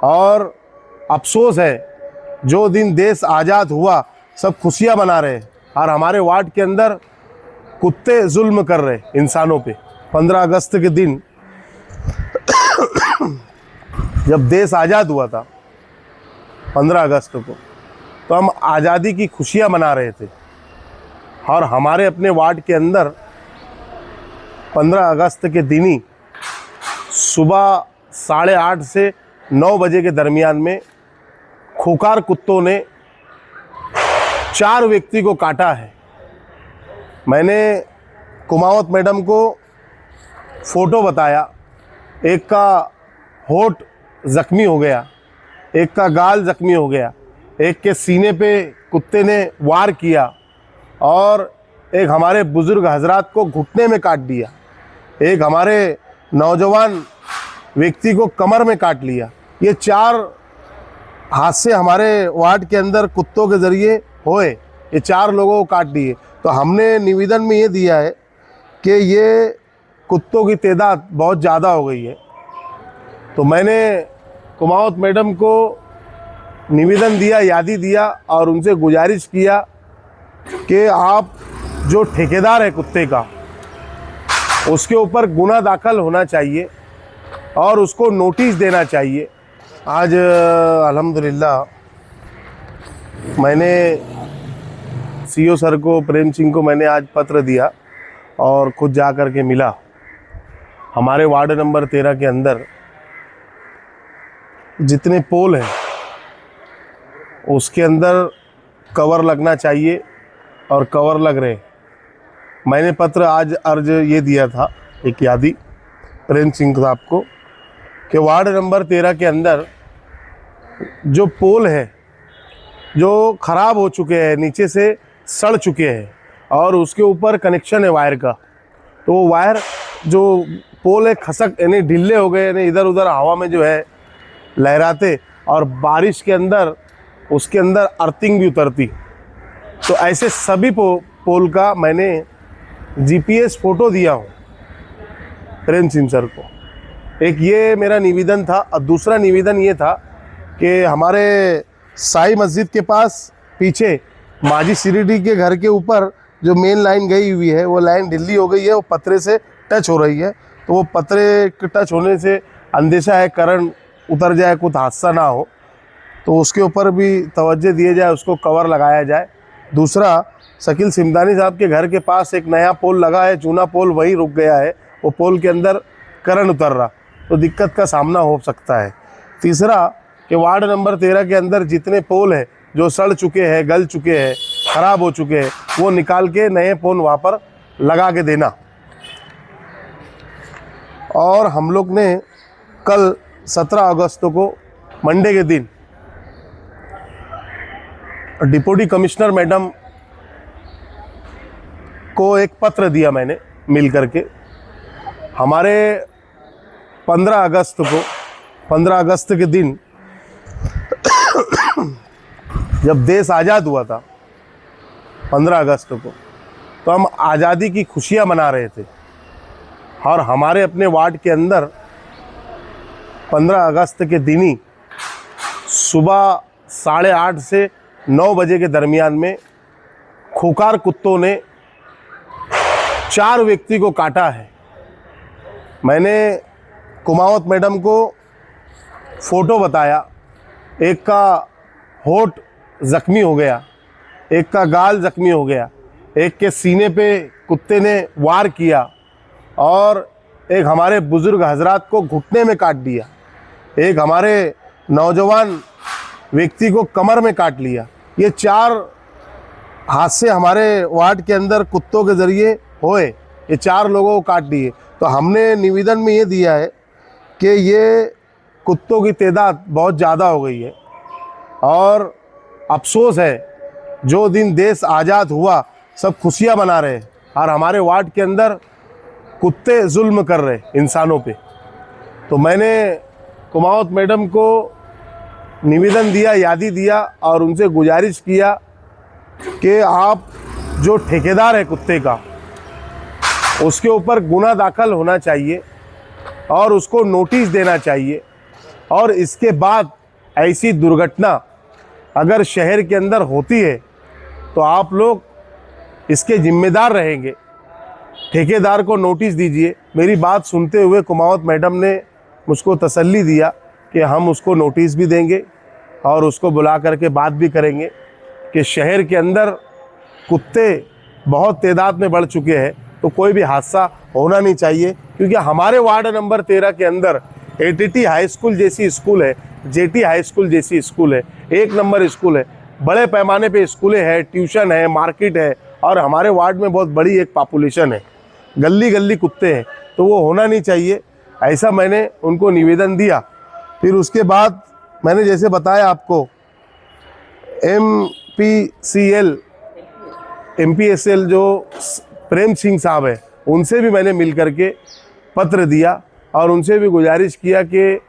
और अफसोस है, जो दिन देश आज़ाद हुआ सब खुशियां मना रहे हैं और हमारे वार्ड के अंदर कुत्ते जुल्म कर रहे इंसानों पे। 15 अगस्त के दिन जब देश आज़ाद हुआ था 15 अगस्त को, तो हम आज़ादी की खुशियां मना रहे थे और हमारे अपने वार्ड के अंदर 15 अगस्त के दिन ही सुबह 8:30 से 9 बजे के दरमियान में खूंखार कुत्तों ने 4 व्यक्ति को काटा है। मैंने कुमावत मैडम को फ़ोटो बताया, एक का होठ ज़ख्मी हो गया, एक का गाल ज़ख्मी हो गया, एक के सीने पे कुत्ते ने वार किया और एक हमारे बुज़ुर्ग हजरात को घुटने में काट दिया, एक हमारे नौजवान व्यक्ति को कमर में काट लिया। ये 4 हादसे हमारे वार्ड के अंदर कुत्तों के ज़रिए होए, ये 4 लोगों को काट दिए। तो हमने निवेदन में ये दिया है कि ये कुत्तों की तादाद बहुत ज़्यादा हो गई है। तो मैंने कुमावत मैडम को निवेदन दिया, यादी दिया और उनसे गुजारिश किया कि आप जो ठेकेदार है कुत्ते का, उसके ऊपर गुना दाखिल होना चाहिए और उसको नोटिस देना चाहिए। आज अल्हम्दुलिल्लाह मैंने सीओ सर को, प्रेम सिंह को मैंने आज पत्र दिया और खुद जा कर के मिला। हमारे वार्ड नंबर 13 के अंदर जितने पोल हैं उसके अंदर कवर लगना चाहिए और कवर लग रहे। मैंने पत्र आज अर्ज ये दिया था, एक यादी प्रेम सिंह साहब को, कि वार्ड नंबर 13 के अंदर जो पोल है जो ख़राब हो चुके हैं, नीचे से सड़ चुके हैं और उसके ऊपर कनेक्शन है वायर का, तो वो वायर जो पोल है खसक यानी ढीले हो गए, यानी इधर उधर हवा में जो है लहराते और बारिश के अंदर उसके अंदर अर्थिंग भी उतरती। तो ऐसे सभी पोल का मैंने जीपीएस फ़ोटो दिया हूँ प्रेम सिंह सर को। एक ये मेरा निवेदन था और दूसरा निवेदन ये था कि हमारे साई मस्जिद के पास पीछे माजी सिरीडी के घर के ऊपर जो मेन लाइन गई हुई है, वो लाइन ढीली हो गई है, वो पतरे से टच हो रही है। तो वो पतरे के टच होने से अंदेशा है करंट उतर जाए, कुछ हादसा ना हो, तो उसके ऊपर भी तवज्जो दिए जाए, उसको कवर लगाया जाए। दूसरा, शकील सिमदानी साहब के घर के पास एक नया पोल लगा है, चूना पोल वहीं रुक गया है, वो पोल के अंदर करंट उतर रहा, तो दिक्कत का सामना हो सकता है। तीसरा कि वार्ड नंबर 13 के अंदर जितने पोल हैं जो सड़ चुके हैं, गल चुके हैं, ख़राब हो चुके हैं, वो निकाल के नए पोल वहाँ पर लगा के देना। और हम लोग ने कल 17 अगस्त को मंडे के दिन डिप्टी कमिश्नर मैडम को एक पत्र दिया मैंने मिल करके। हमारे 15 अगस्त के दिन जब देश आज़ाद हुआ था 15 अगस्त को, तो हम आज़ादी की खुशियां मना रहे थे और हमारे अपने वार्ड के अंदर 15 अगस्त के दिन ही सुबह 8:30 से 9 बजे के दरमियान में खूंखार कुत्तों ने 4 व्यक्ति को काटा है। मैंने कुमावत मैडम को फ़ोटो बताया, एक का होठ ज़ख्मी हो गया, एक का गाल ज़ख्मी हो गया, एक के सीने पे कुत्ते ने वार किया और एक हमारे बुज़ुर्ग हजरात को घुटने में काट दिया, एक हमारे नौजवान व्यक्ति को कमर में काट लिया। ये 4 हादसे हमारे वार्ड के अंदर कुत्तों के ज़रिए होए, ये 4 लोगों को काट दिए। तो हमने निवेदन में ये दिया है कि ये कुत्तों की तादाद बहुत ज़्यादा हो गई है और अफसोस है, जो दिन देश आज़ाद हुआ सब खुशियां मना रहे हैं और हमारे वार्ड के अंदर कुत्ते जुल्म कर रहे इंसानों पे। तो मैंने कुमावत मैडम को निवेदन दिया, यादी दिया और उनसे गुजारिश किया कि आप जो ठेकेदार है कुत्ते का, उसके ऊपर गुना दाखिल होना चाहिए और उसको नोटिस देना चाहिए और इसके बाद ऐसी दुर्घटना अगर शहर के अंदर होती है तो आप लोग इसके जिम्मेदार रहेंगे। ठेकेदार को नोटिस दीजिए। मेरी बात सुनते हुए कुमावत मैडम ने मुझको तसल्ली दिया कि हम उसको नोटिस भी देंगे और उसको बुला करके बात भी करेंगे कि शहर के अंदर कुत्ते बहुत तादाद में बढ़ चुके हैं, तो कोई भी हादसा होना नहीं चाहिए। क्योंकि हमारे वार्ड नंबर 13 के अंदर एटीटी हाई स्कूल जैसी स्कूल है, जेटी हाई स्कूल जैसी स्कूल है, 1 नंबर स्कूल है, बड़े पैमाने पे स्कूलें हैं, ट्यूशन है, मार्केट है, और हमारे वार्ड में बहुत बड़ी एक पॉपुलेशन है, गली गली कुत्ते हैं, तो वो होना नहीं चाहिए। ऐसा मैंने उनको निवेदन दिया। फिर उसके बाद मैंने जैसे बताया आपको MPSL जो प्रेम सिंह साहब है, उनसे भी मैंने मिल करके पत्र दिया और उनसे भी गुजारिश किया कि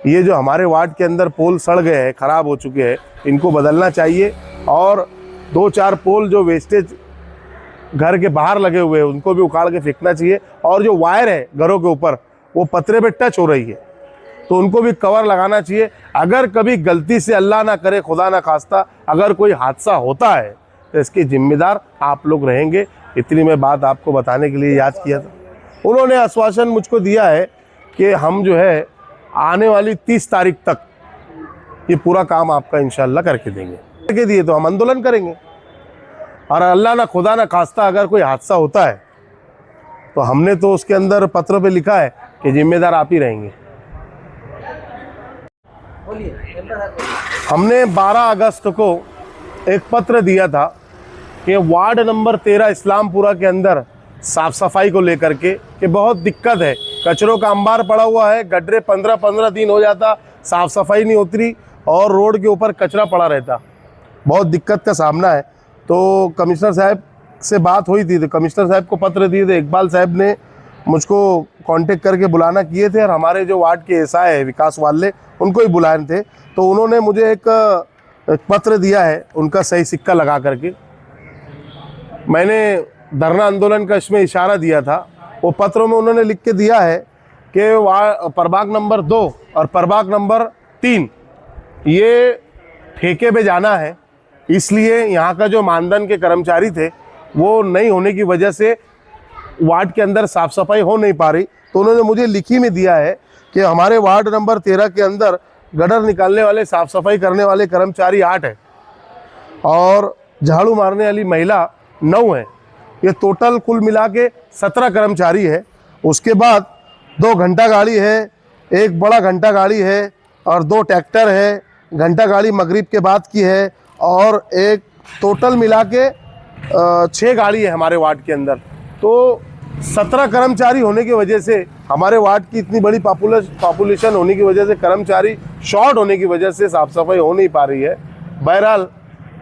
ये जो हमारे वार्ड के अंदर पोल सड़ गए हैं, ख़राब हो चुके हैं, इनको बदलना चाहिए और 2-4 पोल जो वेस्टेज घर के बाहर लगे हुए हैं उनको भी उखाड़ के फेंकना चाहिए। और जो वायर है घरों के ऊपर वो पतरे पे टच हो रही है, तो उनको भी कवर लगाना चाहिए। अगर कभी गलती से अल्लाह ना करे, खुदा ना खास्ता, अगर कोई हादसा होता है तो इसके जिम्मेदार आप लोग रहेंगे। इतनी मैं बात आपको बताने के लिए याद किया था। उन्होंने आश्वासन मुझको दिया है कि हम जो है आने वाली 30 तारीख तक ये पूरा काम आपका इंशाल्लाह करके देंगे। करके दिए तो हम आंदोलन करेंगे, और अल्लाह ना खुदा ना खास्ता अगर कोई हादसा होता है तो हमने तो उसके अंदर पत्र पे लिखा है कि जिम्मेदार आप ही रहेंगे। हमने 12 अगस्त को एक पत्र दिया था कि वार्ड नंबर 13 इस्लामपुरा के अंदर साफ़ सफाई को लेकर के कि बहुत दिक्कत है, कचरों का अंबार पड़ा हुआ है, गड्ढे 15-15 दिन हो जाता, साफ़ सफाई नहीं होती और रोड के ऊपर कचरा पड़ा रहता, बहुत दिक्कत का सामना है। तो कमिश्नर साहब से बात हुई थी, तो कमिश्नर साहब को पत्र दिए थे। इकबाल साहब ने मुझको कांटेक्ट करके बुलाना किए थे, और हमारे जो वार्ड के एसआई है विकास वाले, उनको ही बुलाए थे। तो उन्होंने मुझे एक पत्र दिया है, उनका सही सिक्का लगा करके। मैंने धरना आंदोलन का इसमें इशारा दिया था। वो पत्रों में उन्होंने लिख के दिया है कि प्रभाग नंबर 2 और प्रभाग नंबर 3 ये ठेके पे जाना है, इसलिए यहाँ का जो मानधन के कर्मचारी थे वो नहीं होने की वजह से वार्ड के अंदर साफ़ सफाई हो नहीं पा रही। तो उन्होंने मुझे लिखी में दिया है कि हमारे वार्ड नंबर 13 के अंदर गटर निकालने वाले, साफ़ सफाई करने वाले कर्मचारी 8 है और झाड़ू मारने वाली महिला 9 है। ये टोटल कुल मिला के 17 कर्मचारी है। उसके बाद 2 घंटा गाड़ी है, 1 बड़ा घंटा गाड़ी है और 2 ट्रैक्टर है। घंटा गाड़ी मगरिब के बाद की है, और एक टोटल मिला के 6 गाड़ी है हमारे वार्ड के अंदर। तो 17 कर्मचारी होने की वजह से, हमारे वार्ड की इतनी बड़ी पॉपुलेशन होने की वजह से, कर्मचारी शॉर्ट होने की वजह से साफ़ सफाई हो नहीं पा रही है। बहरहाल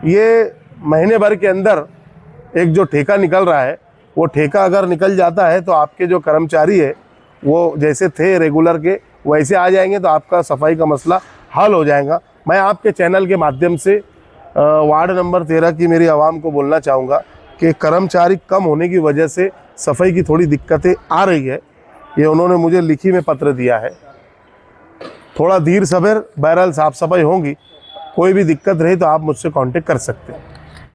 ये महीने भर के अंदर एक जो ठेका निकल रहा है, वो ठेका अगर निकल जाता है तो आपके जो कर्मचारी है वो जैसे थे रेगुलर के वैसे आ जाएंगे, तो आपका सफाई का मसला हल हो जाएगा। मैं आपके चैनल के माध्यम से वार्ड नंबर 13 की मेरी आवाम को बोलना चाहूँगा कि कर्मचारी कम होने की वजह से सफाई की थोड़ी दिक्कतें आ रही है। ये उन्होंने मुझे लिखी में पत्र दिया है। थोड़ा धीर सब्र, बहरहाल साफ़ सफाई होगी। कोई भी दिक्कत रही तो आप मुझसे कांटेक्ट कर सकते हैं।